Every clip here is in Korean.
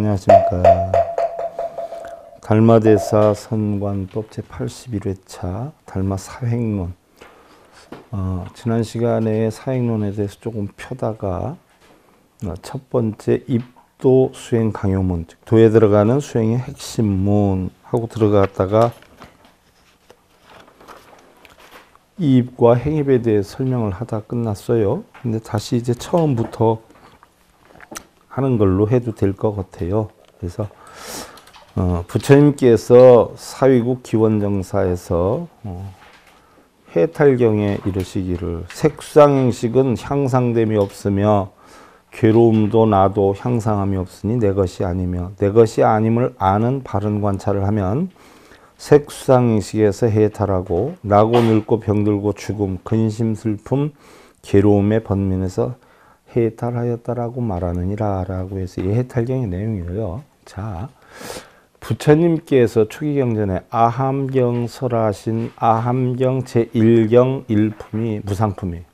안녕하십니까. 달마대사 선관법 제81회차 달마 사획론. 지난 시간에 사획론에 대해서 조금 펴다가 첫 번째 입도 수행 강요문, 즉 도에 들어가는 수행의 핵심문 하고 들어갔다가 이입과 행입에 대해 설명을 하다 끝났어요. 근데 다시 이제 처음부터 하는 걸로 해도 될 것 같아요. 그래서 부처님께서 사위국 기원정사에서 해탈경에 이르시기를 색수상행식은 향상됨이 없으며 괴로움도 나도 향상함이 없으니 내 것이 아니며 내 것이 아님을 아는 바른 관찰을 하면 색수상행식에서 해탈하고 나고 늙고 병들고 죽음 근심 슬픔 괴로움의 번민에서 해탈하였다라고 말하느니라 라고 해서 이 해탈경의 내용이에요. 자, 부처님께서 초기경전에 아함경 설하신 아함경 제1경 1품이 무상품이에요.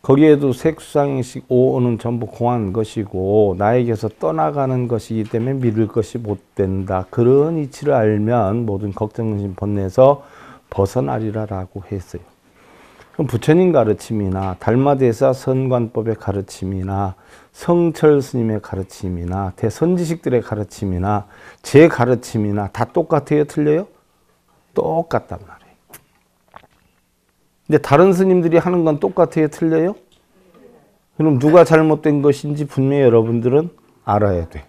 거기에도 색수상행식 5어는 전부 공한 것이고 나에게서 떠나가는 것이기 때문에 믿을 것이 못 된다. 그런 이치를 알면 모든 걱정, 근심, 번뇌에서 벗어나리라 라고 했어요. 그럼 부처님 가르침이나 달마대사 선관법의 가르침이나 성철 스님의 가르침이나 대선지식들의 가르침이나 제 가르침이나 다 똑같아요? 틀려요? 똑같단 말이에요. 근데 다른 스님들이 하는 건 똑같아요? 틀려요? 그럼 누가 잘못된 것인지 분명히 여러분들은 알아야 돼.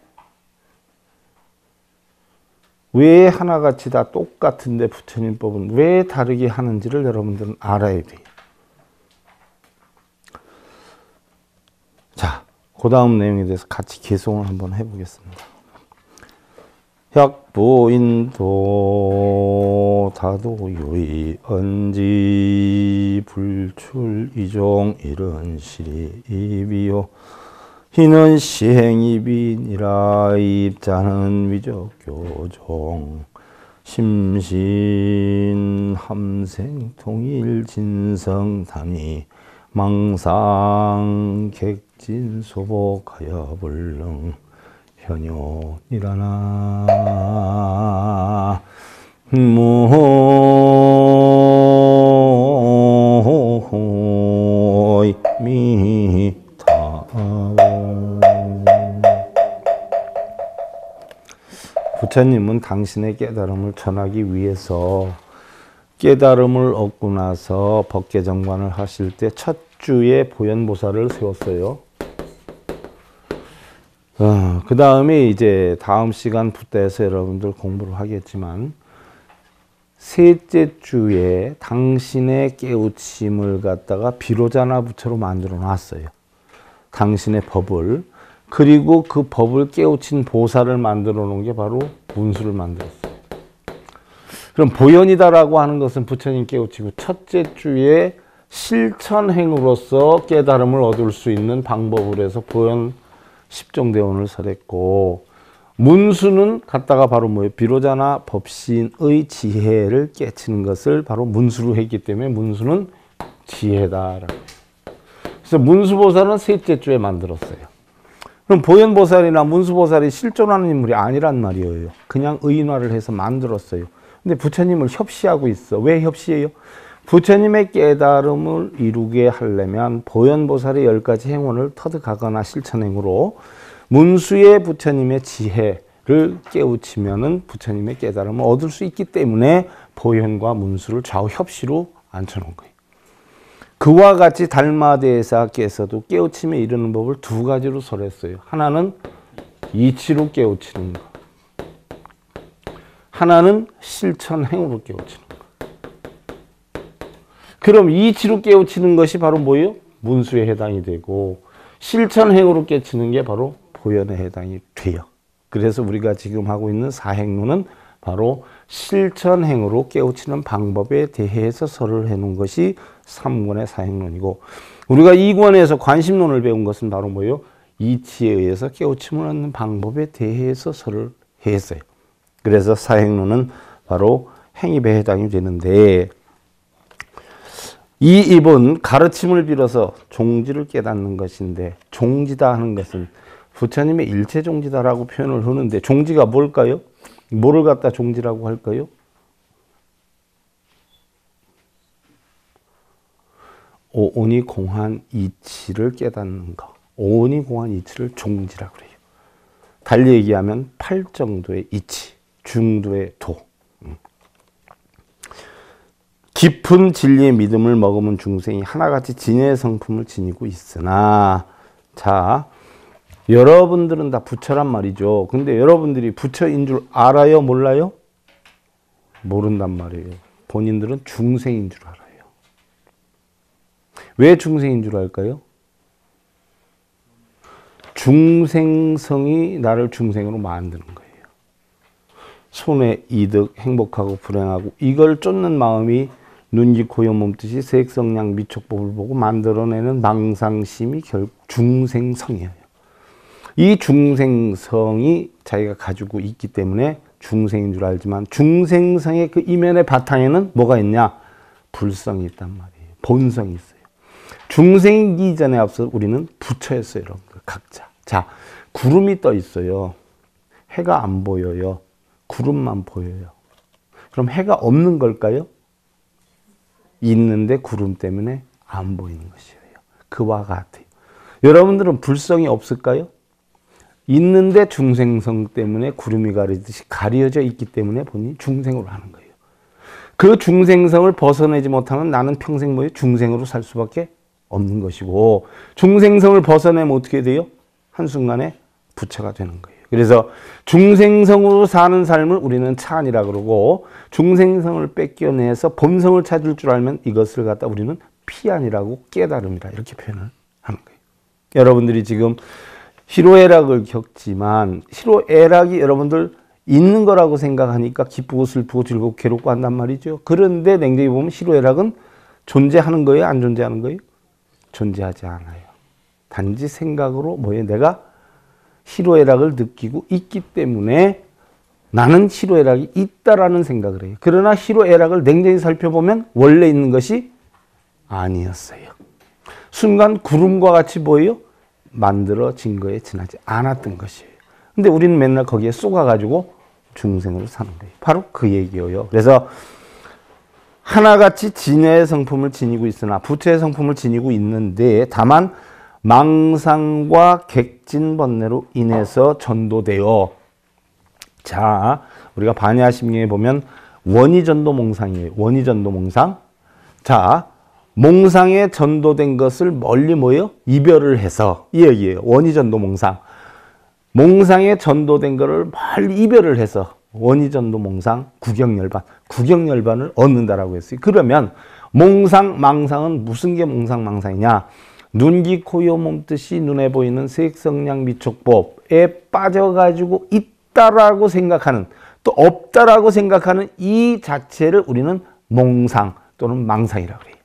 왜 하나같이 다 똑같은데 부처님 법은 왜 다르게 하는지를 여러분들은 알아야 돼요. 자, 그 다음 내용에 대해서 같이 개송을 한번 해보겠습니다. 혁부인도 다도유의 언지 불출 이종 이런 시입이요 희는 시행입이니라 입자는 위적교종 심신 함생 통일 진성단위 망상 객진 소복하여 불능 현효니라나 모이미타. 부처님은 당신의 깨달음을 전하기 위해서 깨달음을 얻고 나서 법계정관을 하실 때 첫 주에 보현보살을 세웠어요. 그 다음에 이제 다음 시간 부터해서 여러분들 공부를 하겠지만 셋째 주에 당신의 깨우침을 갖다가 비로자나 부처로 만들어 놨어요. 당신의 법을. 그리고 그 법을 깨우친 보살을 만들어 놓은 게 바로 문수를 만들었어요. 그럼 보현이다라고 하는 것은 부처님 깨우치고 첫째 주에 실천행으로서 깨달음을 얻을 수 있는 방법을 해서 보현 10종대원을 설했고 문수는 갖다가 바로 뭐예요? 비로자나 법신의 지혜를 깨치는 것을 바로 문수로 했기 때문에 문수는 지혜다라고. 그래서 문수보살은 셋째 주에 만들었어요. 그럼 보현보살이나 문수보살이 실존하는 인물이 아니란 말이에요. 그냥 의인화를 해서 만들었어요. 근데 부처님을 협시하고 있어. 왜 협시해요? 부처님의 깨달음을 이루게 하려면 보현보살의 10가지 행원을 터득하거나 실천행으로 문수의 부처님의 지혜를 깨우치면은 부처님의 깨달음을 얻을 수 있기 때문에 보현과 문수를 좌우 협시로 앉혀놓은 거예요. 그와 같이 달마대사께서도 깨우침에 이르는 법을 두 가지로 설했어요. 하나는 이치로 깨우치는 것. 하나는 실천행으로 깨우치는 것. 그럼 이치로 깨우치는 것이 바로 뭐예요? 문수에 해당이 되고 실천행으로 깨우치는 게 바로 보현에 해당이 돼요. 그래서 우리가 지금 하고 있는 사행론은 바로 실천행으로 깨우치는 방법에 대해서 설을 해놓은 것이 3권의 사행론이고 우리가 2권에서 관심론을 배운 것은 바로 뭐예요? 이치에 의해서 깨우침을 얻는 방법에 대해서 설을 했어요. 그래서 사행론은 바로 행입에 해당이 되는데 이 입은 가르침을 빌어서 종지를 깨닫는 것인데 종지다 하는 것은 부처님의 일체종지다라고 표현을 하는데 종지가 뭘까요? 뭐를 갖다 종지라고 할까요? 오온이 공한 이치를 깨닫는 것. 오온이 공한 이치를 종지라고 그래요. 달리 얘기하면 팔정도의 이치, 중도의 도. 깊은 진리의 믿음을 머금은 중생이 하나같이 진의 성품을 지니고 있으나, 자, 여러분들은 다 부처란 말이죠. 근데 여러분들이 부처인 줄 알아요? 몰라요? 모른단 말이에요. 본인들은 중생인 줄 알아요. 왜 중생인 줄 알까요? 중생성이 나를 중생으로 만드는 거예요. 손해, 이득, 행복하고 불행하고 이걸 쫓는 마음이 눈, 귀, 코, 염, 몸뜻이 색성량, 미촉법을 보고 만들어내는 망상심이 결국 중생성이에요. 이 중생성이 자기가 가지고 있기 때문에 중생인 줄 알지만 중생성의 그 이면의 바탕에는 뭐가 있냐? 불성이 있단 말이에요. 본성이 있어요. 중생이기 이전에 앞서 우리는 부처였어요, 여러분들. 각자. 자, 구름이 떠 있어요. 해가 안 보여요. 구름만 보여요. 그럼 해가 없는 걸까요? 있는데 구름 때문에 안 보이는 것이에요. 그와 같아요. 여러분들은 불성이 없을까요? 있는데 중생성 때문에 구름이 가리듯이 가려져 있기 때문에 본인이 중생으로 하는 거예요. 그 중생성을 벗어내지 못하면 나는 평생 뭐예요? 중생으로 살 수밖에 없는 것이고, 중생성을 벗어내면 어떻게 돼요? 한순간에 부처가 되는 거예요. 그래서 중생성으로 사는 삶을 우리는 차안이라 그러고, 중생성을 뺏겨내서 본성을 찾을 줄 알면 이것을 갖다 우리는 피안이라고, 깨달음이라 이렇게 표현을 하는 거예요. 여러분들이 지금 희로애락을 겪지만 희로애락이 여러분들 있는 거라고 생각하니까 기쁘고 슬프고 즐겁고 괴롭고 한단 말이죠. 그런데 냉정히 보면 희로애락은 존재하는 거예요? 안 존재하는 거예요? 존재하지 않아요. 단지 생각으로 뭐예요? 내가 희로애락을 느끼고 있기 때문에 나는 희로애락이 있다라는 생각을 해요. 그러나 희로애락을 냉정히 살펴보면 원래 있는 것이 아니었어요. 순간 구름과 같이 보여요? 만들어진 거에 지나지 않았던 것이에요. 근데 우리는 맨날 거기에 쏘가가지고 중생으로 사는 거예요. 바로 그 얘기예요. 그래서 하나같이 진여의 성품을 지니고 있으나 부처의 성품을 지니고 있는데 다만 망상과 객진번뇌로 인해서 전도되어, 자, 우리가 반야심경에 보면 원의전도몽상이에요. 원의전도몽상. 자, 몽상에 전도된 것을 멀리 뭐예요? 이별을 해서, 이 얘기예요. 원의전도몽상. 몽상에 전도된 것을 멀리 이별을 해서 원의전도몽상 구경열반, 구경열반을 얻는다라고 했어요. 그러면 몽상, 망상은 무슨 게 몽상, 망상이냐? 눈, 귀, 코, 여, 몸뜻이 눈에 보이는 색성량 미촉법에 빠져가지고 있다라고 생각하는, 또 없다라고 생각하는 이 자체를 우리는 몽상 또는 망상이라고 해요.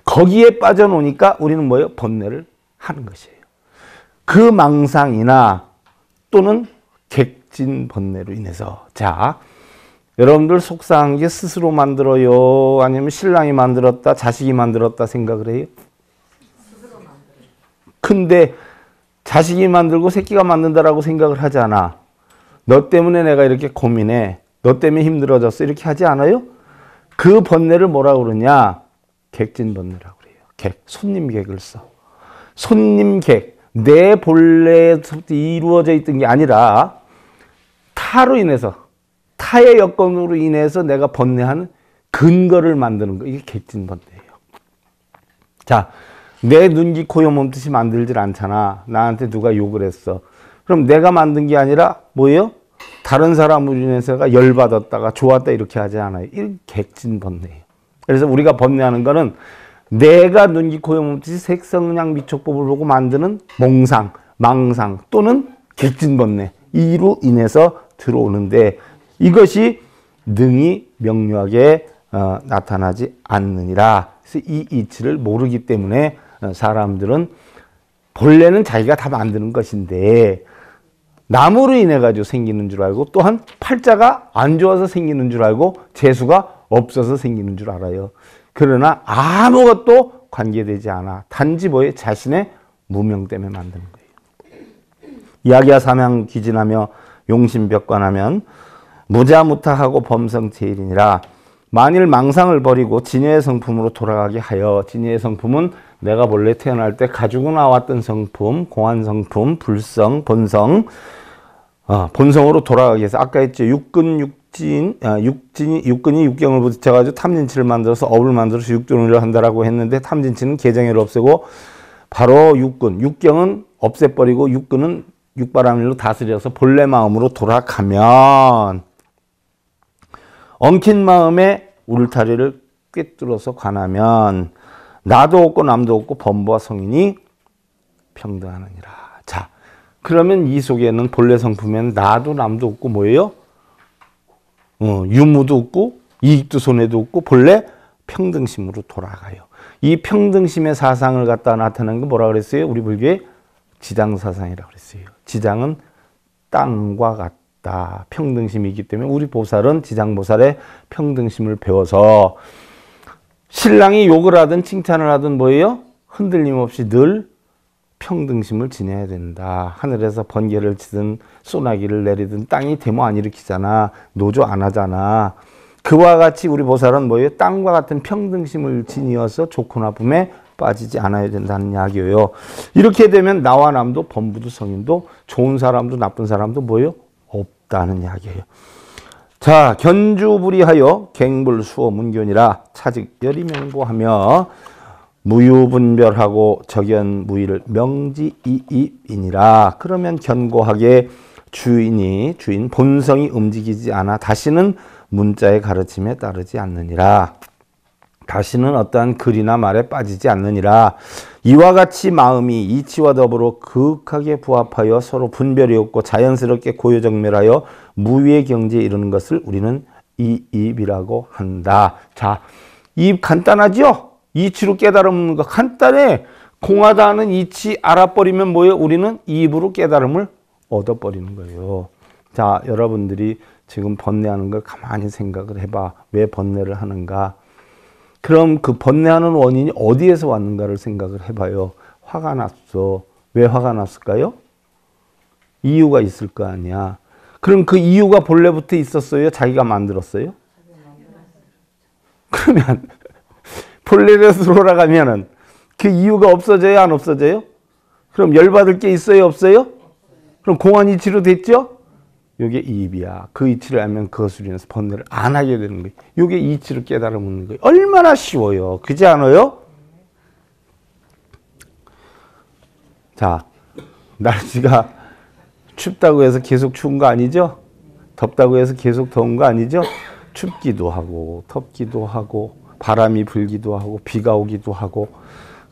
거기에 빠져놓으니까 우리는 뭐예요? 번뇌를 하는 것이에요. 그 망상이나 또는 객진 번뇌로 인해서, 자, 여러분들 속상한 게 스스로 만들어요? 아니면 신랑이 만들었다, 자식이 만들었다 생각을 해요? 근데 자식이 만들고 새끼가 만든다라고 생각을 하지 않아. 너 때문에 내가 이렇게 고민해. 너 때문에 힘들어졌어. 이렇게 하지 않아요? 그 번뇌를 뭐라고 그러냐? 객진번뇌라고 그래요. 객, 손님객을 써. 손님객, 내 본래에서부터 이루어져 있던 게 아니라 타로 인해서, 타의 여건으로 인해서 내가 번뇌하는 근거를 만드는 거. 이게 객진번뇌예요. 자, 내 눈, 귀, 코, 여, 몸뜻이 만들질 않잖아. 나한테 누가 욕을 했어. 그럼 내가 만든 게 아니라 뭐예요? 다른 사람으로 인해서가 열받았다가 좋았다 이렇게 하지 않아요. 이 객진번뇌예요. 그래서 우리가 번뇌하는 거는 내가 눈, 귀, 코, 여, 몸뜻이 색성량 미촉법을 보고 만드는 몽상, 망상 또는 객진번뇌, 이로 인해서 들어오는데 이것이 능히 명료하게 나타나지 않느니라. 그래서 이 이치를 모르기 때문에 사람들은 본래는 자기가 다 만드는 것인데 남으로 인해 가지고 생기는 줄 알고, 또한 팔자가 안 좋아서 생기는 줄 알고 재수가 없어서 생기는 줄 알아요. 그러나 아무것도 관계되지 않아. 단지 뭐에 자신의 무명 때문에 만드는 거예요. 이야기야 사명 귀진하며 용심벽관하면 무자무타하고 범성체일이니라. 만일 망상을 버리고 진여의 성품으로 돌아가게 하여, 진여의 성품은 내가 본래 태어날 때 가지고 나왔던 성품, 공안성품, 불성, 본성, 본성으로 돌아가게 해서, 아까 했죠. 육근이 육경을 부딪혀가지고 탐진치를 만들어서 업을 만들어서 육존을 한다라고 했는데, 탐진치는 개정해를 없애고 바로 육경은 없애버리고 육근은 육바라밀로 다스려서 본래 마음으로 돌아가면 엉킨 마음에 울타리를 꿰뚫어서 관하면 나도 없고 남도 없고 범부와 성인이 평등하느니라. 자, 그러면 이 속에는 본래 성품에는 나도 남도 없고 뭐예요? 유무도 없고 이익도 손해도 없고 본래 평등심으로 돌아가요. 이 평등심의 사상을 갖다 나타내는 게 뭐라 그랬어요? 우리 불교에 지장사상이라고 그랬어요. 지장은 땅과 같다. 평등심이 있기 때문에 우리 보살은 지장보살의 평등심을 배워서 신랑이 욕을 하든 칭찬을 하든 뭐예요? 흔들림 없이 늘 평등심을 지녀야 된다. 하늘에서 번개를 치든 소나기를 내리든 땅이 데모 안 일으키잖아. 노조 안 하잖아. 그와 같이 우리 보살은 뭐예요? 땅과 같은 평등심을 지니어서 좋고 나쁨에 빠지지 않아야 된다는 이야기예요. 이렇게 되면 나와 남도 범부도 성인도 좋은 사람도 나쁜 사람도 뭐예요? 없다는 이야기예요. 자, 견주불이하여 갱불수어 문견이라 차직열이 명보하며 무유분별하고 적연무의를 명지이입이니라. 그러면 견고하게 주인 본성이 움직이지 않아 다시는 문자의 가르침에 따르지 않느니라. 다시는 어떠한 글이나 말에 빠지지 않느니라. 이와 같이 마음이 이치와 더불어 극하게 부합하여 서로 분별이 없고 자연스럽게 고요정멸하여 무위의 경지에 이르는 것을 우리는 이입이라고 한다. 자, 이입 간단하죠? 이치로 깨달음은 거 간단해. 공하다 하는 이치 알아버리면 뭐예요? 우리는 이입으로 깨달음을 얻어버리는 거예요. 자, 여러분들이 지금 번뇌하는 걸 가만히 생각을 해봐. 왜 번뇌를 하는가? 그럼 그 번뇌하는 원인이 어디에서 왔는가를 생각을 해봐요. 화가 났어. 왜 화가 났을까요? 이유가 있을 거 아니야. 그럼 그 이유가 본래부터 있었어요? 자기가 만들었어요? 그러면 본래로 돌아가면은 그 이유가 없어져요? 안 없어져요? 그럼 열받을 게 있어요? 없어요? 그럼 공안 이치로 됐죠? 요게 이입이야. 그 이치를 알면 그것으로 인해서 번뇌를 안 하게 되는 거예요. 요게 이치를 깨달으면 거예요. 얼마나 쉬워요. 그렇지 않아요? 자, 날씨가 춥다고 해서 계속 추운 거 아니죠? 덥다고 해서 계속 더운 거 아니죠? 춥기도 하고 덥기도 하고 바람이 불기도 하고 비가 오기도 하고.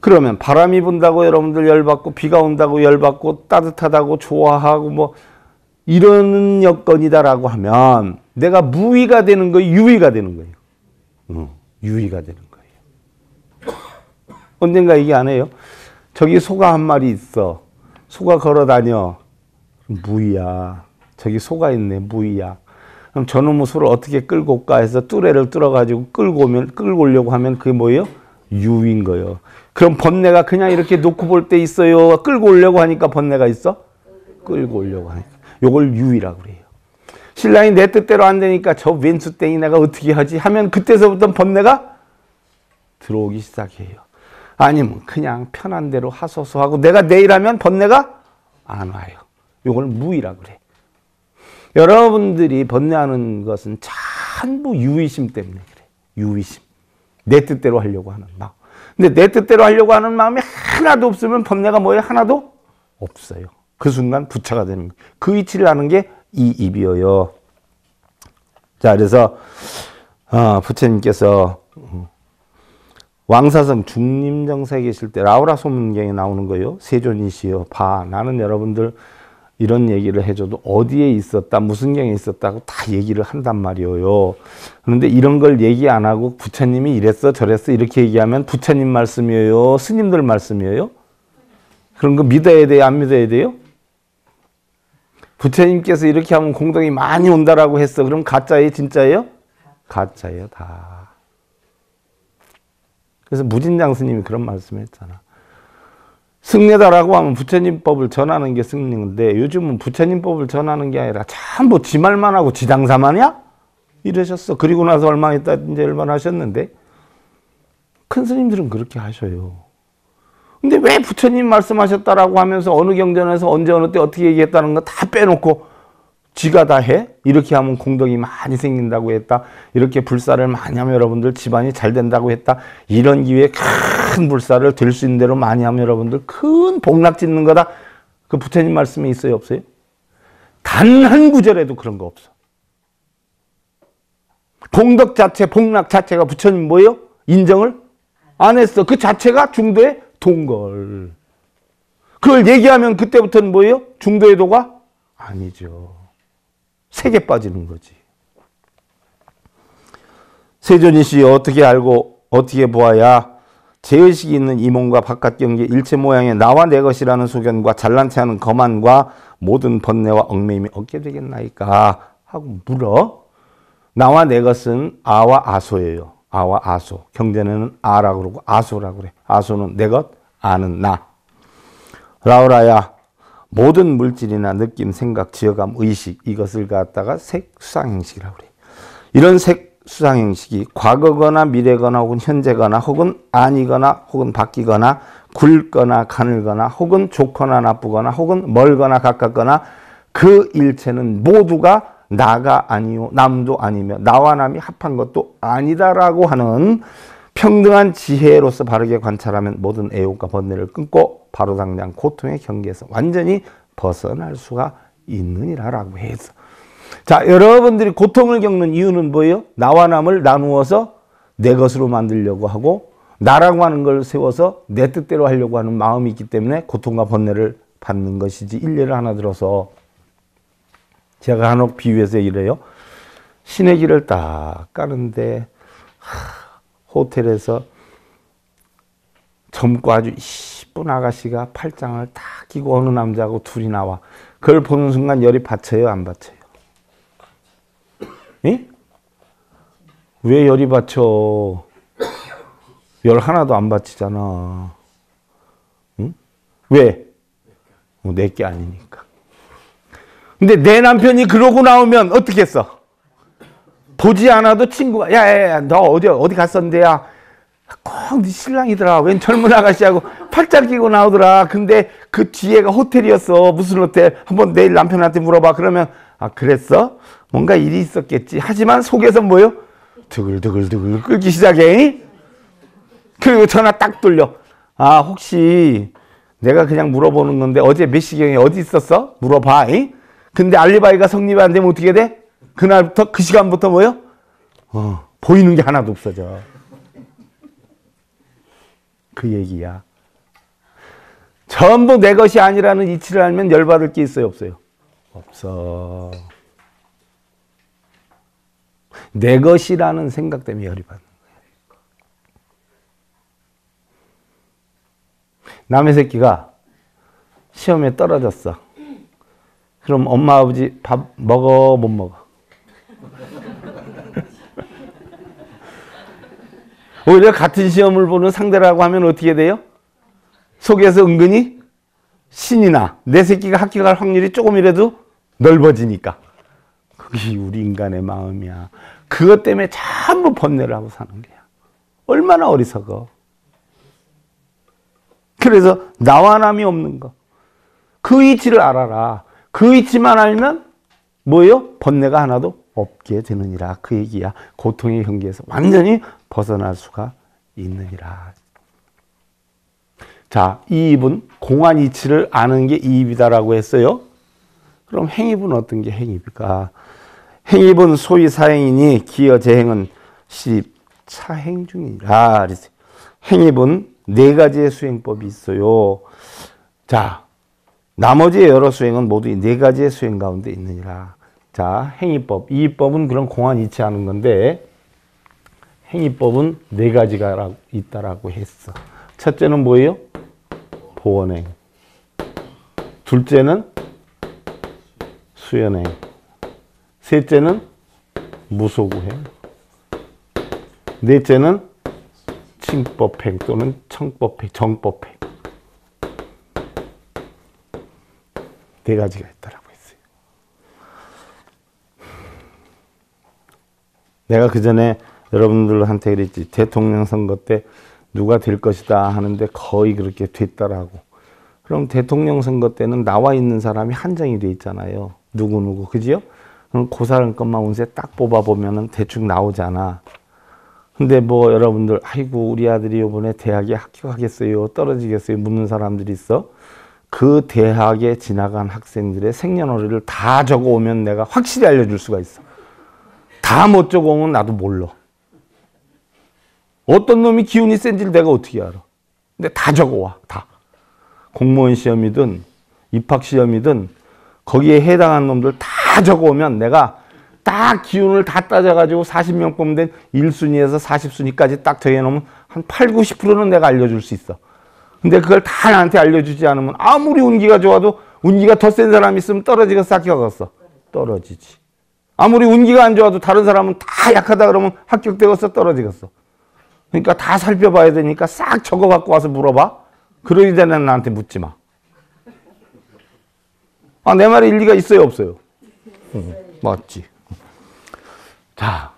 그러면 바람이 분다고 여러분들 열받고 비가 온다고 열받고 따뜻하다고 좋아하고 뭐 이런 여건이다라고 하면 내가 무위가 되는 거예요? 유위가 되는 거예요? 유위가 되는 거예요. 언젠가 얘기 안 해요? 저기 소가 한 마리 있어. 소가 걸어 다녀. 무위야. 저기 소가 있네. 무위야. 그럼 저놈의 소를 어떻게 끌고 올까 해서 뚜레를 뚫어가지고 끌고 오려고 하면 그게 뭐예요? 유위인 거예요. 그럼 번뇌가 그냥 이렇게 놓고 볼 때 있어요? 끌고 오려고 하니까 번뇌가 있어? 끌고 오려고 하니까. 요걸 유위라고 그래요. 신랑이 내 뜻대로 안 되니까 저 왼수땡이 내가 어떻게 하지? 하면 그때서부터 번뇌가 들어오기 시작해요. 아니면 그냥 편한 대로 하소서 하고 내가 내일 하면 번뇌가 안 와요. 요걸 무위라고 그래. 여러분들이 번뇌하는 것은 전부 유위심 때문에 그래. 유위심. 내 뜻대로 하려고 하는 마음. 근데 내 뜻대로 하려고 하는 마음이 하나도 없으면 번뇌가 뭐예요? 하나도 없어요. 그 순간 부처가 되는 거예요. 그 이치를 아는 게 이입이에요. 자, 그래서 부처님께서 왕사성 중림정사에 계실 때 라우라 소문경에 나오는 거예요. 세존이시여 봐. 나는 여러분들 이런 얘기를 해줘도 어디에 있었다, 무슨 경에 있었다고 다 얘기를 한단 말이에요. 그런데 이런 걸 얘기 안 하고 부처님이 이랬어 저랬어 이렇게 얘기하면 부처님 말씀이에요? 스님들 말씀이에요? 그런 거 믿어야 돼요? 안 믿어야 돼요? 부처님께서 이렇게 하면 공덕이 많이 온다라고 했어. 그럼 가짜예요? 진짜예요? 가짜예요, 다. 그래서 무진장 스님이 그런 말씀을 했잖아. 승려다라고 하면 부처님법을 전하는 게 승려인데 요즘은 부처님법을 전하는 게 아니라 참 뭐 지 말만 하고 지 장사만이야? 이러셨어. 그리고 나서 얼마 있다 이제 얼마나 하셨는데 큰 스님들은 그렇게 하셔요. 근데 왜 부처님 말씀하셨다라고 하면서 어느 경전에서 언제 어느 때 어떻게 얘기했다는 거 다 빼놓고 지가 다 해? 이렇게 하면 공덕이 많이 생긴다고 했다. 이렇게 불사를 많이 하면 여러분들 집안이 잘 된다고 했다. 이런 기회에 큰 불사를 될 수 있는 대로 많이 하면 여러분들 큰 복락 짓는 거다. 그 부처님 말씀에 있어요? 없어요? 단 한 구절에도 그런 거 없어. 공덕 자체, 복락 자체가 부처님 뭐예요? 인정을 안 했어. 그 자체가 중도의 동걸. 그걸 얘기하면 그때부터는 뭐예요? 중도의 도가 아니죠. 색에 빠지는 거지. 세존이시 어떻게 알고 어떻게 보아야 제의식이 있는 이 몸과 바깥 경계 일체 모양의 나와 내 것이라는 소견과 잘난 체하는 거만과 모든 번뇌와 얽매임이 없게 되겠나이까 하고 물어. 나와 내 것은 아와 아소예요. 아와 아소. 경전에는 아라고 그러고 아소라고 그래. 아소는 내 것, 아는 나. 라우라야 모든 물질이나 느낌, 생각, 지어감, 의식 이것을 갖다가 색, 수상 형식이라고 그래. 이런 색, 수상 형식이 과거거나 미래거나 혹은 현재거나 혹은 아니거나 혹은 바뀌거나 굵거나 가늘거나 혹은 좋거나 나쁘거나 혹은 멀거나 가깝거나 그 일체는 모두가 나가 아니요 남도 아니며 나와 남이 합한 것도 아니다라고 하는 평등한 지혜로서 바르게 관찰하면 모든 애욕과 번뇌를 끊고 바로 당장 고통의 경계에서 완전히 벗어날 수가 있느니라라고 해서 자 여러분들이 고통을 겪는 이유는 뭐예요? 나와 남을 나누어서 내 것으로 만들려고 하고 나라고 하는 걸 세워서 내 뜻대로 하려고 하는 마음이 있기 때문에 고통과 번뇌를 받는 것이지. 일례를 하나 들어서 제가 한옥 비유해서 이래요. 신의 길을 딱 가는데 호텔에서 젊고 아주 이쁜 아가씨가 팔짱을 딱 끼고 어느 남자하고 둘이 나와. 그걸 보는 순간 열이 받쳐요? 안 받쳐요? 예? 왜 열이 받쳐? 열 하나도 안 받치잖아. 응? 왜? 내게 아니니까. 근데 내 남편이 그러고 나오면 어떻게 했어? 보지 않아도 친구가 야야야 너 어디 갔었는데야 꼭 네 신랑이더라. 웬 젊은 아가씨하고 팔짱 끼고 나오더라. 근데 그 뒤에가 호텔이었어. 무슨 호텔? 한번 내일 남편한테 물어봐. 그러면 아 그랬어? 뭔가 일이 있었겠지. 하지만 속에서 뭐요? 드글드글 끓기 시작해. 그리고 전화 딱 돌려. 아 혹시 내가 그냥 물어보는 건데 어제 몇 시경에 어디 있었어? 물어봐. 근데 알리바이가 성립이 안 되면 어떻게 돼? 그날부터 그 시간부터 뭐요? 보이는 게 하나도 없어져. 그 얘기야. 전부 내 것이 아니라는 이치를 알면 열받을 게 있어요? 없어요? 없어. 내 것이라는 생각 때문에 열이 받는 거야. 남의 새끼가 시험에 떨어졌어. 그럼 엄마 아버지 밥 먹어 못 먹어? 오히려 같은 시험을 보는 상대라고 하면 어떻게 돼요? 속에서 은근히 신이 나. 내 새끼가 학교 갈 확률이 조금이라도 넓어지니까. 그게 우리 인간의 마음이야. 그것 때문에 전부 번뇌를 하고 사는 거야. 얼마나 어리석어. 그래서 나와 남이 없는 거. 그 이치를 알아라. 그 이치만 알면 뭐예요? 번뇌가 하나도 없게 되느니라. 그 얘기야. 고통의 경계에서 완전히 벗어날 수가 있느니라. 자, 이입은 공안 이치를 아는 게 이입이다라고 했어요. 그럼 행입은 어떤 게 행입일까? 행입은 소위 사행이니 기여 재행은 시 차행 중이니라. 행입은 네 가지의 수행법이 있어요. 자, 나머지의 여러 수행은 모두 이 네 가지의 수행 가운데 있느니라. 자, 행위법. 이입법은 그런 공안 이치하는 건데 행위법은 네 가지가 있다라고 했어. 첫째는 뭐예요? 보원행. 둘째는 수연행. 셋째는 무소구행. 넷째는 칭법행 또는 청법행, 정법행. 네 가지가 있다라고 했어요. 내가 그 전에 여러분들한테 그랬지. 대통령 선거 때 누가 될 것이다 하는데 거의 그렇게 됐다라고. 그럼 대통령 선거 때는 나와 있는 사람이 한정이 돼 있잖아요. 누구누구. 그지요? 그럼 그 사람 것만 운세 딱 뽑아보면은 대충 나오잖아. 근데 뭐 여러분들, 아이고, 우리 아들이 이번에 대학에 합격하겠어요? 떨어지겠어요? 묻는 사람들이 있어. 그 대학에 지나간 학생들의 생년월일을 다 적어오면 내가 확실히 알려줄 수가 있어. 다 못 적어오면 나도 몰라. 어떤 놈이 기운이 센지를 내가 어떻게 알아. 근데 다 적어와. 다. 공무원 시험이든 입학시험이든 거기에 해당한 놈들 다 적어오면 내가 딱 기운을 다 따져가지고 40명 뽑는 1순위에서 40순위까지 딱 정해놓으면 한 8, 90%는 내가 알려줄 수 있어. 근데 그걸 다 나한테 알려주지 않으면 아무리 운기가 좋아도 운기가 더 센 사람이 있으면 떨어지겠어, 합격하겠어? 떨어지지. 아무리 운기가 안 좋아도 다른 사람은 다 약하다 그러면 합격되겠어, 떨어지겠어? 그러니까 다 살펴봐야 되니까 싹 적어 갖고 와서 물어봐. 그러기 전에 나한테 묻지 마. 아, 내 말에 일리가 있어요, 없어요? 맞지. 자,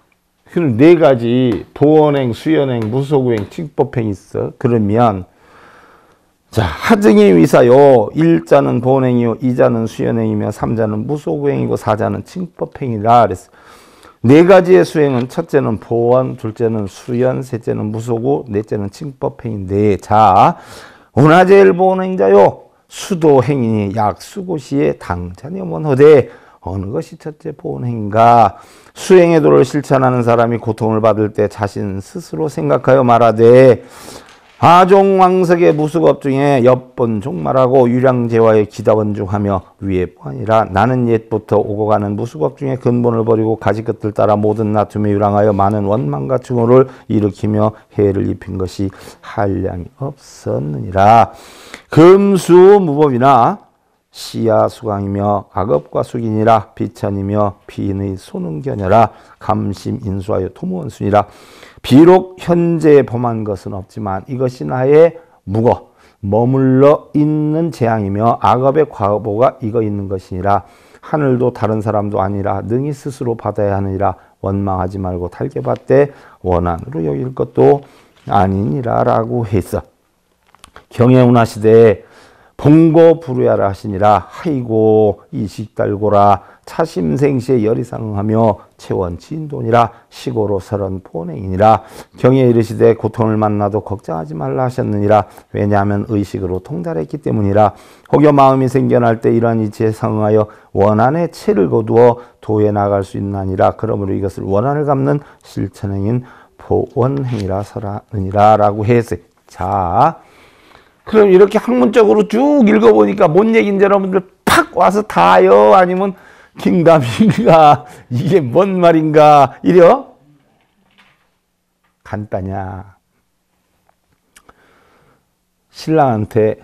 그럼 네 가지 보원행, 수연행, 무소구행, 칙법행이 있어. 그러면 자, 하증이 위사요. 1자는 보원행이요, 2자는 수연행이며 3자는 무소구행이고 4자는 칙법행이라 그랬어. 네 가지의 수행은 첫째는 보원, 둘째는 수연, 셋째는 무소구, 넷째는 칙법행인데, 자, 원하제일 보원행자요. 수도행이니 약 수고시에 당자념원허되 어느 것이 첫째 보원행인가? 수행의 도를 실천하는 사람이 고통을 받을 때 자신 스스로 생각하여 말하되 아종왕석의 무수업 중에 엿본 종말하고 유량제와의 기다원중하며 위에뿐이라 나는 옛부터 오고 가는 무수업 중에 근본을 버리고 가지 끝을 따라 모든 나툼에 유랑하여 많은 원망과 증오를 일으키며 해를 입힌 것이 한량이 없었느니라. 금수무법이나 시야 수강이며 악업과 숙인이라 비천이며 비인의 소능견여라 감심 인수하여 도무원순이라. 비록 현재 범한 것은 없지만 이것이 나의 묵어 머물러 있는 재앙이며 악업의 과보가 이거 있는 것이니라. 하늘도 다른 사람도 아니라 능히 스스로 받아야 하느니라. 원망하지 말고 달게 받되 원한으로 여길 것도 아니니라 라고 했어. 경애운하시되 봉고 부르야라 하시니라. 하이고 이식달고라 차심생시에 열이상응하며 채원지인돈이라. 시고로 설은 보행이니라. 경에 이르시되 고통을 만나도 걱정하지 말라 하셨느니라. 왜냐하면 의식으로 통달했기 때문이라. 혹여 마음이 생겨날 때 이러한 이치에 상응하여 원한의 채를 거두어 도에 나갈 수 있나니라. 그러므로 이것을 원한을 갚는 실천행인 보원행이라 설하느니라 라고 했어요. 자, 그럼 이렇게 학문적으로 쭉 읽어보니까 뭔 얘기인지 여러분들 팍 와서 다요? 아니면 긴가민가 이게 뭔 말인가 이래요? 간단냐. 신랑한테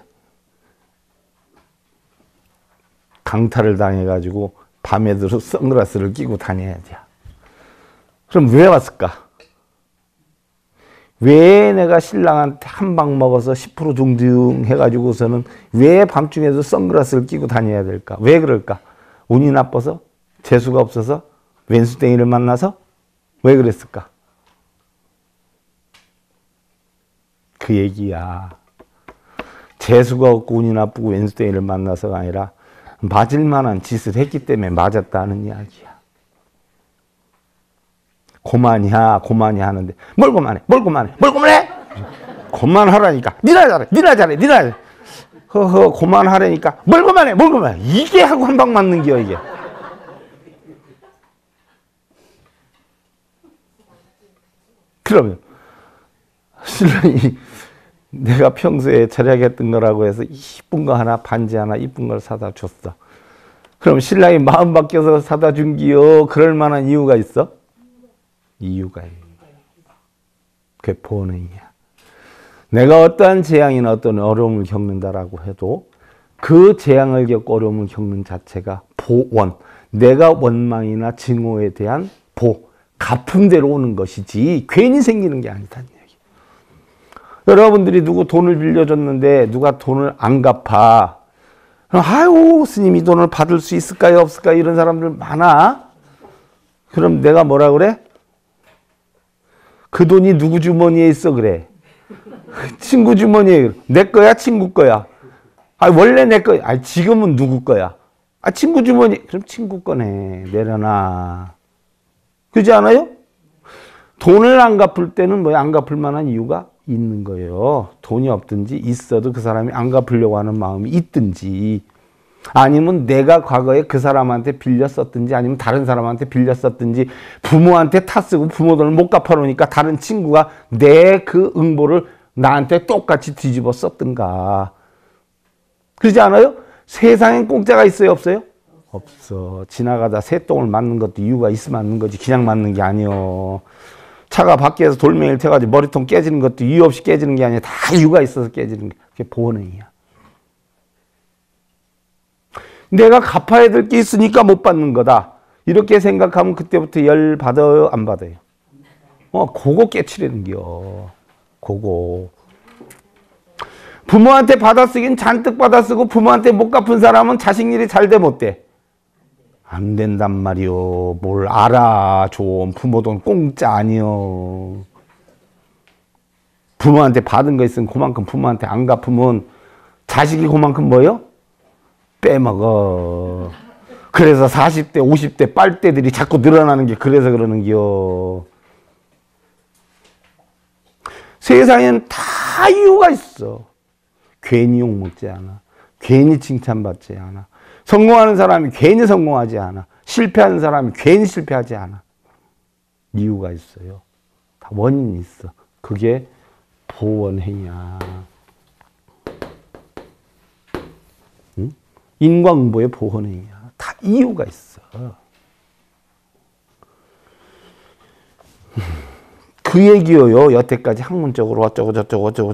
강탈을 당해가지고 밤에 들어 선글라스를 끼고 다녀야 돼. 그럼 왜 왔을까? 왜 내가 신랑한테 한 방 먹어서 10% 둥둥 해가지고서는 왜 밤중에도 선글라스를 끼고 다녀야 될까? 왜 그럴까? 운이 나빠서? 재수가 없어서? 왼수땡이를 만나서? 왜 그랬을까? 그 얘기야. 재수가 없고 운이 나쁘고 왼수땡이를 만나서가 아니라 맞을 만한 짓을 했기 때문에 맞았다는 이야기야. 고만이야, 고만이 하는데 뭘 고만해, 뭘 고만해, 뭘 고만해? 고만하라니까. 니나 잘해, 니나 잘해, 니나 잘해. 허허, 고만하라니까 뭘 고만해, 뭘 고만해. 이게 하고 한 방 맞는 기야 이게. 그러면 신랑이 내가 평소에 절약했던 거라고 해서 이쁜 거 하나, 반지 하나 이쁜 걸 사다 줬어. 그럼 신랑이 마음 바뀌어서 사다 준 기요. 그럴 만한 이유가 있어? 이유가 있는 거야. 그게 보능이야. 내가 어떠한 재앙이나 어떤 어려움을 겪는다라고 해도 그 재앙을 겪고 어려움을 겪는 자체가 보원, 내가 원망이나 증오에 대한 갚음대로 오는 것이지 괜히 생기는 게 아니다는 얘기. 여러분들이 누구 돈을 빌려줬는데 누가 돈을 안 갚아. 아유, 스님 이 돈을 받을 수 있을까요? 없을까요? 이런 사람들 많아. 그럼 내가 뭐라 그래? 그 돈이 누구 주머니에 있어? 그래. 친구 주머니에. 내 거야? 친구 거야? 아, 원래 내 거야. 아, 지금은 누구 거야? 아, 친구 주머니. 그럼 친구 거네. 내려놔. 그렇지 않아요? 돈을 안 갚을 때는 뭐야? 안 갚을 만한 이유가 있는 거예요. 돈이 없든지 있어도 그 사람이 안 갚으려고 하는 마음이 있든지, 아니면 내가 과거에 그 사람한테 빌렸었든지, 아니면 다른 사람한테 빌렸었든지, 부모한테 타쓰고 부모 돈을 못 갚아놓으니까 다른 친구가 내 그 응보를 나한테 똑같이 뒤집어 썼든가. 그러지 않아요? 세상엔 공짜가 있어요, 없어요? 없어. 지나가다 새똥을 맞는 것도 이유가 있으면 맞는 거지, 그냥 맞는 게 아니요. 차가 밖에서 돌멩이를 태가지고 머리통 깨지는 것도 이유 없이 깨지는 게 아니야. 다 이유가 있어서 깨지는 게. 그게 보은행이야. 내가 갚아야 될 게 있으니까 못 받는 거다. 이렇게 생각하면 그때부터 열 받아요, 안 받아요? 그거 깨치려는겨. 그거. 부모한테 받아 쓰긴 잔뜩 받아 쓰고 부모한테 못 갚은 사람은 자식 일이 잘 돼, 못 돼? 안 된단 말이요. 뭘 알아. 좀 부모 돈 공짜 아니요. 부모한테 받은 거 있으면 그만큼 부모한테 안 갚으면 자식이 그만큼 뭐요? 빼먹어. 그래서 40대 50대 빨대들이 자꾸 늘어나는 게 그래서 그러는겨. 세상에는 다 이유가 있어. 괜히 욕먹지 않아. 괜히 칭찬받지 않아. 성공하는 사람이 괜히 성공하지 않아. 실패하는 사람이 괜히 실패하지 않아. 이유가 있어요. 다 원인이 있어. 그게 보원행위야. 응? 인과응보의 보원행위야. 다 이유가 있어. 그 얘기요. 여태까지 학문적으로 어쩌고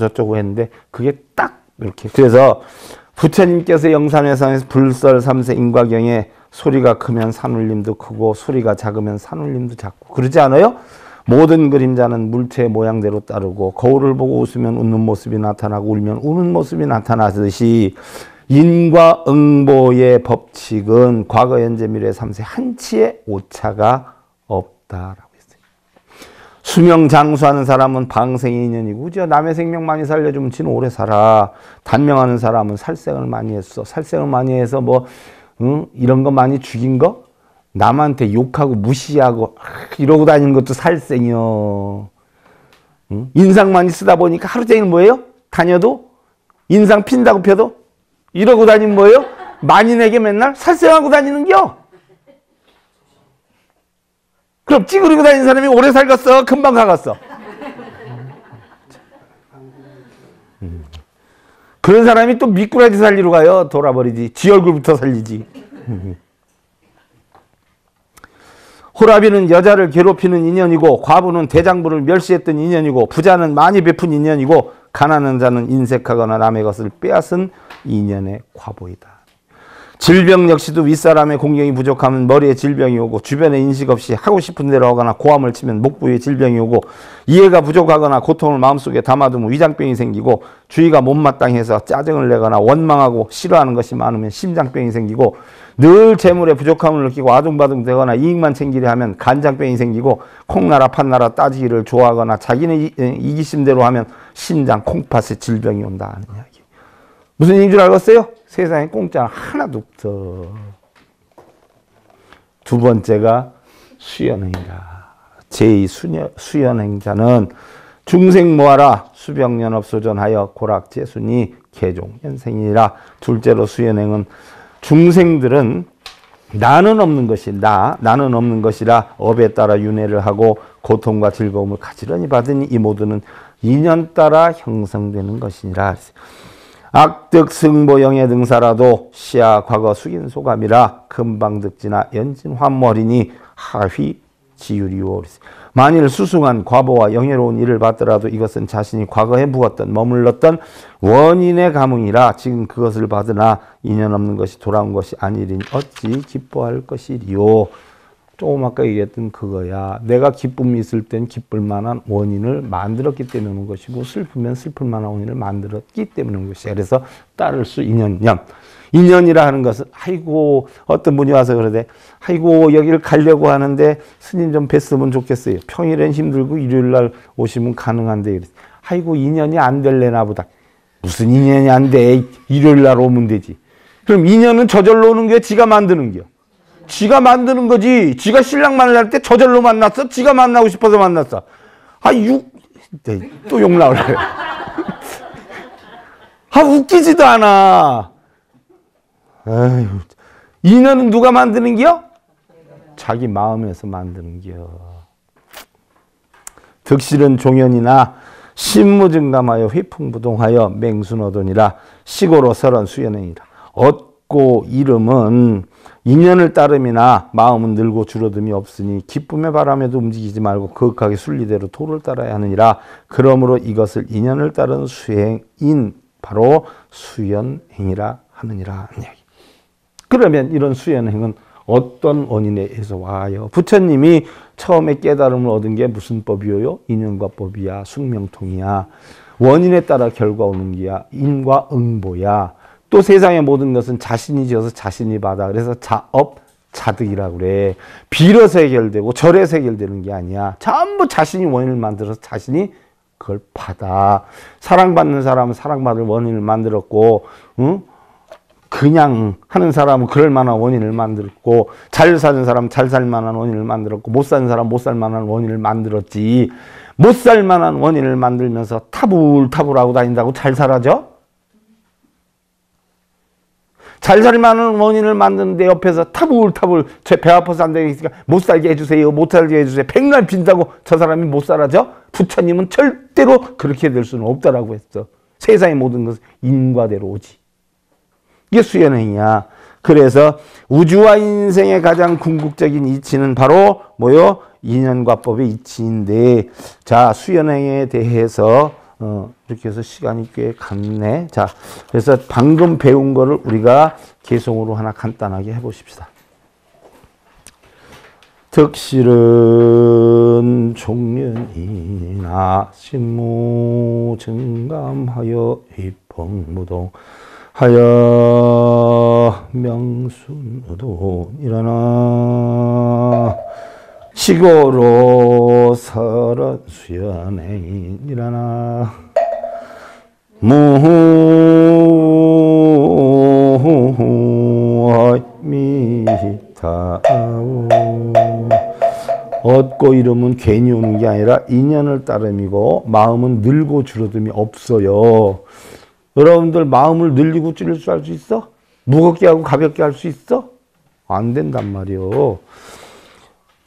저쩌고 했는데 그게 딱 이렇게. 그래서 부처님께서 영산회상에서 불설 3세 인과경에 소리가 크면 산울림도 크고 소리가 작으면 산울림도 작고 그러지 않아요? 모든 그림자는 물체의 모양대로 따르고 거울을 보고 웃으면 웃는 모습이 나타나고 울면 우는 모습이 나타나듯이 인과응보의 법칙은 과거, 현재, 미래 3세 한치의 오차가 없다라고 했어요. 수명 장수하는 사람은 방생의 인연이고, 그죠? 남의 생명 많이 살려주면 지는 오래 살아. 단명하는 사람은 살생을 많이 했어. 살생을 많이 해서 이런 거 많이 죽인 거? 남한테 욕하고 무시하고 이러고 다니는 것도 살생이요. 인상 많이 쓰다 보니까 하루 종일 뭐예요? 다녀도 인상 핀다고 펴도 이러고 다니면 뭐예요? 만인에게 맨날 살생하고 다니는겨. 그럼 찌그리고 다니는 사람이 오래 살겠어? 금방 가겠어? 그런 사람이 또 미꾸라지 살리러 가요. 돌아버리지. 지 얼굴부터 살리지. 호라비는 여자를 괴롭히는 인연이고, 과부는 대장부를 멸시했던 인연이고, 부자는 많이 베푼 인연이고, 가난한 자는 인색하거나 남의 것을 빼앗은 인연의 과보이다. 질병 역시도 윗사람의 공경이 부족하면 머리에 질병이 오고, 주변에 인식 없이 하고 싶은 대로 하거나 고함을 치면 목 부위에 질병이 오고, 이해가 부족하거나 고통을 마음속에 담아두면 위장병이 생기고, 주의가 못마땅해서 짜증을 내거나 원망하고 싫어하는 것이 많으면 심장병이 생기고, 늘 재물에 부족함을 느끼고 아둥바둥 되거나 이익만 챙기려 하면 간장병이 생기고, 콩나라 팥나라 따지기를 좋아하거나 자기는 이기심대로 하면 심장 콩팥에 질병이 온다 하는 이야기. 무슨 얘기인 줄 알겠어요? 세상에 공짜는 하나도 없어. 두 번째가 수연행이라. 제2수연행자는 중생 모하라 수병연합소전하여 고락재순이 개종현생이라. 둘째로 수연행은 중생들은 나는 없는 것이 나는 없는 것이라 업에 따라 윤회를 하고 고통과 즐거움을 가지런히 받으니 이 모두는 인연 따라 형성되는 것이니라. 악득 승보 영예 등사라도 시야 과거 숙인 소감이라 금방 득지나 연진 환머리니 하휘 지유리오. 만일 수승한 과보와 영예로운 일을 받더라도 이것은 자신이 과거에 묵었던 머물렀던 원인의 감흥이라 지금 그것을 받으나 인연 없는 것이 돌아온 것이 아니리니 어찌 기뻐할 것이리요. 조금 아까 얘기했던 그거야. 내가 기쁨이 있을 땐 기쁠 만한 원인을 만들었기 때문에 오는 것이고, 슬프면 슬플 만한 원인을 만들었기 때문에 오는 것이야. 그래서 따를 수 인연념. 인연이라 하는 것은 아이고 어떤 분이 와서 그러대. 아이고 여기를 가려고 하는데 스님 좀 뵀으면 좋겠어요. 평일엔 힘들고 일요일날 오시면 가능한데. 그랬어요. 아이고 인연이 안 될래나 보다. 무슨 인연이 안 돼. 일요일날 오면 되지. 그럼 인연은 저절로 오는 게 지가 만드는 겨. 지가 만드는 거지. 지가 신랑 만날 때 저절로 만났어? 지가 만나고 싶어서 만났어? 또 욕 나오려고. 웃기지도 않아. 아유, 인연은 누가 만드는 겨? 자기 마음에서 만드는 겨. 득실은 종연이나 신무증감하여 휘풍부동하여 맹순어돈이라 시고로 설한 수연행이라. 얻고 이름은 인연을 따름이나 마음은 늘고 줄어듦이 없으니 기쁨의 바람에도 움직이지 말고 거룩하게 순리대로 도를 따라야 하느니라. 그러므로 이것을 인연을 따른 수행인 바로 수연행이라 하느니라. 그러면 이런 수연행은 어떤 원인에 의해서 와요? 부처님이 처음에 깨달음을 얻은 게 무슨 법이요? 인연과 법이야. 숙명통이야. 원인에 따라 결과 오는 게야. 인과 응보야. 또 세상의 모든 것은 자신이 지어서 자신이 받아. 그래서 자업자득이라고 그래. 빌어서 해결되고 절에서 해결되는 게 아니야. 전부 자신이 원인을 만들어서 자신이 그걸 받아. 사랑받는 사람은 사랑받을 원인을 만들었고, 응? 그냥 하는 사람은 그럴 만한 원인을 만들었고, 잘 사는 사람은 잘 살 만한 원인을 만들었고, 못 사는 사람은 못 살 만한 원인을 만들었지. 못 살 만한 원인을 만들면서 타불타불하고 다닌다고 잘 살아져? 잘 살 만한 원인을 만드는데 옆에서 타불타불 제 배 아파서 안 되겠으니까 못 살게 해주세요. 못 살게 해주세요. 백날 빈다고 저 사람이 못 살아져? 부처님은 절대로 그렇게 될 수는 없다라고 했어. 세상의 모든 것은 인과대로 오지. 이게 수연행이야. 그래서 우주와 인생의 가장 궁극적인 이치는 바로 뭐요? 인연과법의 이치인데, 자, 수연행에 대해서 이렇게 해서 시간이 꽤 갔네. 자, 그래서 방금 배운 거를 우리가 개송으로 하나 간단하게 해보십시다. 득실은 종련이나 신무 증감하여 입법무동 하여 명순도 일어나 시고로 설은 수연행인 일어나 무미타오. 얻고 이름은 괜히 오는 게 아니라 인연을 따름이고 마음은 늘고 줄어듦이 없어요. 여러분들 마음을 늘리고 줄일 수 할 수 있어? 무겁게 하고 가볍게 할 수 있어? 안 된단 말이요.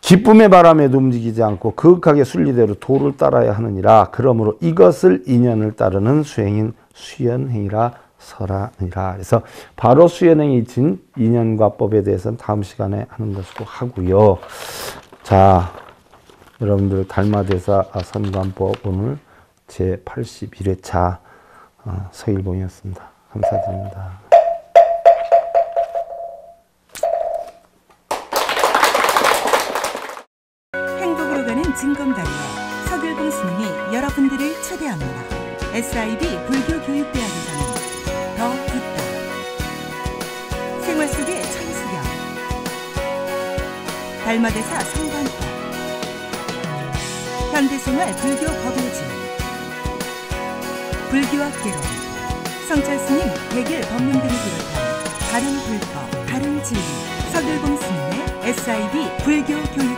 기쁨의 바람에도 움직이지 않고 거룩하게 순리대로 도를 따라야 하느니라. 그러므로 이것을 인연을 따르는 수행인 수연행이라 설하니라. 그래서 바로 수연행이 이친 인연과 법에 대해서는 다음 시간에 하는 것으로 하고요. 자, 여러분들 달마대사 선관법 오늘 제81회차 서일봉이었습니다. 감사드립니다. 행복으로 가는 징검다리에 서글봉 스님이 여러분들을 초대합니다. SIB 불교교육대학에서는 더 듣다, 생활 속의 천수경, 달마대사 성관법, 현대생활 불교 법요지, 불교학개론, 성철스님 백일 법문 등을 비롯한 다른 불법, 다른 진리, 서글봉 스님의 SIB 불교교육